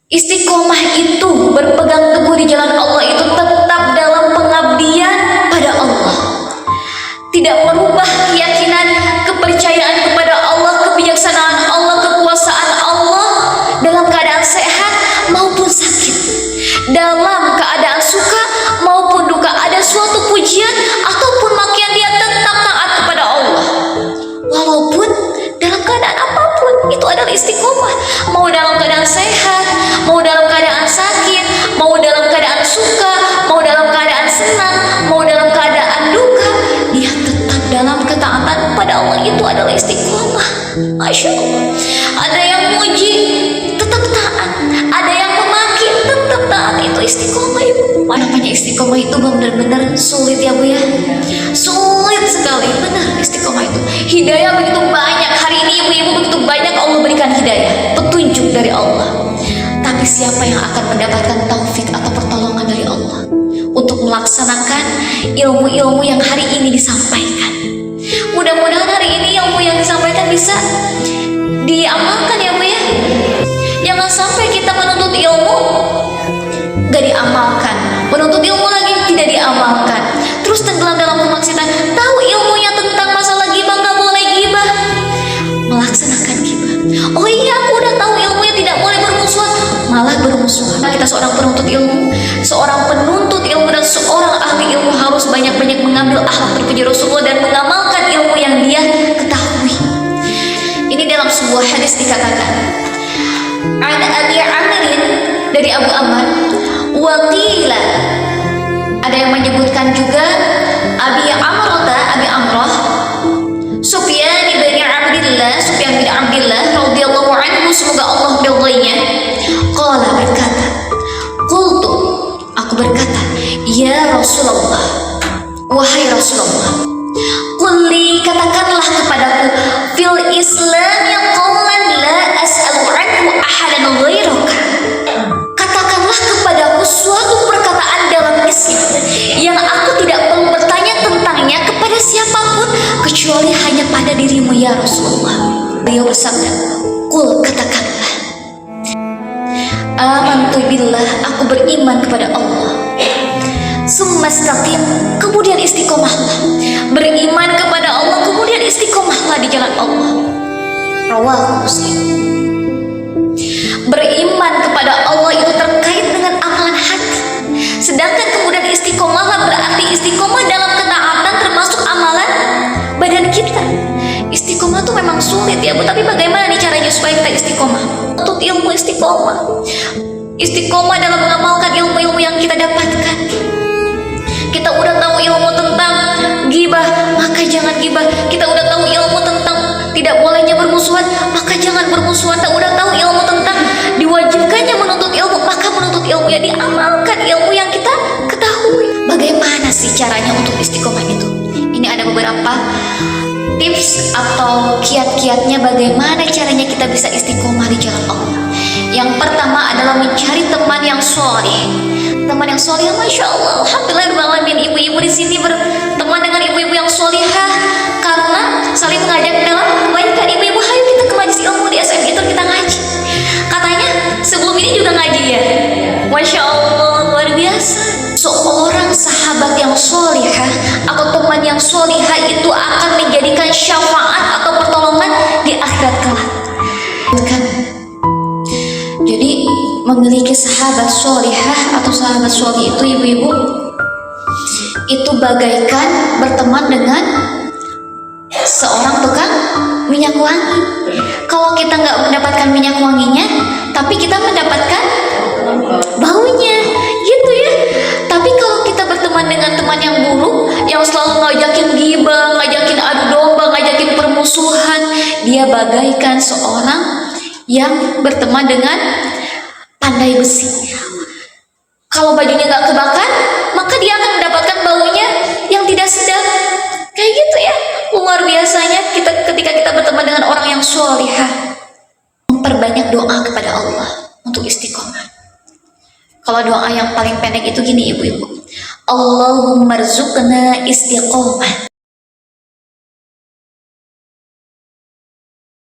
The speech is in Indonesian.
Istiqomah itu berpegang teguh di jalan Allah itu tetap dalam pengabdian pada Allah. Tidak merubah keyakinan, kepercayaan kepada Allah, kebijaksanaan Allah, kekuasaan Allah dalam keadaan sehat maupun sakit, dalam keadaan suka maupun duka, ada suatu pujian ataupun makian, dia tetap taat kepada Allah walaupun dalam keadaan apapun. Itu adalah istiqomah. Mau dalam keadaan sehat, mau dalam keadaan sakit, mau dalam keadaan suka, mau dalam keadaan senang, mau dalam keadaan duka, dia tetap dalam ketaatan pada Allah. Itu adalah istiqomah. Masya Allah. Ada yang muji, tetap taat. Ada yang memaki, tetap taat. Itu istiqomah, Ibu. Namanya istiqomah itu benar-benar sulit ya Bu ya. Sulit sekali, benar istiqomah itu. Hidayah begitu banyak. Hari ini ibu-ibu begitu banyak Allah berikan hidayah, petunjuk dari Allah. Tapi siapa yang akan mendapatkan taufik atau pertolongan dari Allah untuk melaksanakan ilmu-ilmu yang hari ini disampaikan? Mudah-mudahan hari ini ilmu yang disampaikan bisa diamalkan ya Bu ya. Jangan sampai kita menuntut ilmu gak diamalkan, menuntut ilmu lagi tidak diamalkan, terus tenggelam dalam kemaksiatan. Tahu ilmunya tentang masalah gibah, gak boleh gibah, melaksanakan gibah. Oh iya, aku udah tahu ilmunya tidak boleh bermusuhan, malah bermusuhan. Kita seorang penuntut ilmu, seorang penuntut ilmu dan seorang ahli ilmu harus banyak-banyak mengambil akhlak terpuji Rasulullah dan mengamalkan ilmu yang dia ketahui. Ini dalam sebuah hadis dikatakan, ada Abi Amrin, dari Abu Amr, waqila, ada yang menyebutkan juga Abi Amrah, Sufyan bin Abdillah radhiyallahu anhu, semoga Allah meridainya. Qala, berkata, qultu, aku berkata, ya Rasulullah, wahai Rasulullah, qulli, katakanlah kepadaku, fil Islam qawlan la as'alu anhu ahadan ghairaka. Katakanlah kepadaku suatu perkataan dalam Islam yang aku tidak perlu bertanya tentangnya kepada siapapun kecuali hanya pada dirimu ya Rasulullah. Beliau bersabda, qul, katakanlah, amantu billah, aku beriman kepada Allah. Summa istaqim, kemudian istiqomahlah. Beriman kepada Allah, kemudian istiqomahlah di jalan Allah. Rawahu Muslim. Beriman kepada Allah itu terkait dengan amalan hati, sedangkan kemudian istiqomahlah berarti istiqomah dalam ketaatan termasuk amalan badan kita. Istiqomah itu memang sulit ya Bu, tapi bagaimana nih caranya supaya kita istiqomah? Untuk ilmu istiqomah dalam mengamalkan ilmu-ilmu yang kita dapatkan. Kita udah tahu ilmu tentang gibah, maka jangan gibah. Kita udah tahu ilmu tentang tidak bolehnya bermusuhan, maka jangan bermusuhan. Kita udah tahu ilmu tentang diwajibkannya menuntut ilmu, maka menuntut ilmu ya, diamalkan ilmu yang kita ketahui. Bagaimana sih caranya untuk istiqomah itu? Ini ada beberapa tips atau kiat-kiatnya bagaimana caranya kita bisa istiqomah di jalan Allah. Yang pertama adalah mencari teman yang soleh. Teman yang soleh, masya Allah, alhamdulillahirobbilalamin, ibu-ibu di sini berteman dengan ibu-ibu yang solehah karena saling mengajak dalam kebaikan. Ibu-ibu, ayo kita ke majelis ilmu di SMI itu kita ngaji. Katanya sebelum ini juga ngaji ya. Masya Allah, luar biasa. Seorang sahabat yang solehah atau teman yang solehah itu akan menjadikan syafaat atau pertolongan di akhirat kelak. Jadi memiliki sahabat solehah atau sahabat soleh itu ibu-ibu, itu bagaikan berteman dengan seorang tukang minyak wangi. Kalau kita nggak mendapatkan minyak wanginya, tapi kita mendapatkan baunya, gitu ya. Tapi kalau kita berteman dengan teman yang buruk, yang selalu ngajakin gibah, ngajakin adu domba, ngajakin permusuhan, dia bagaikan seorang yang berteman dengan pandai besi. Kalau bajunya nggak kebakar, maka dia akan mendapatkan baunya yang tidak sedap. Kayak gitu ya. Luar biasanya ketika kita berteman dengan orang yang solihah. Memperbanyak doa kepada Allah untuk istiqomah. Kalau doa yang paling pendek itu gini ibu-ibu, Allahumma rzuqna istiqomah.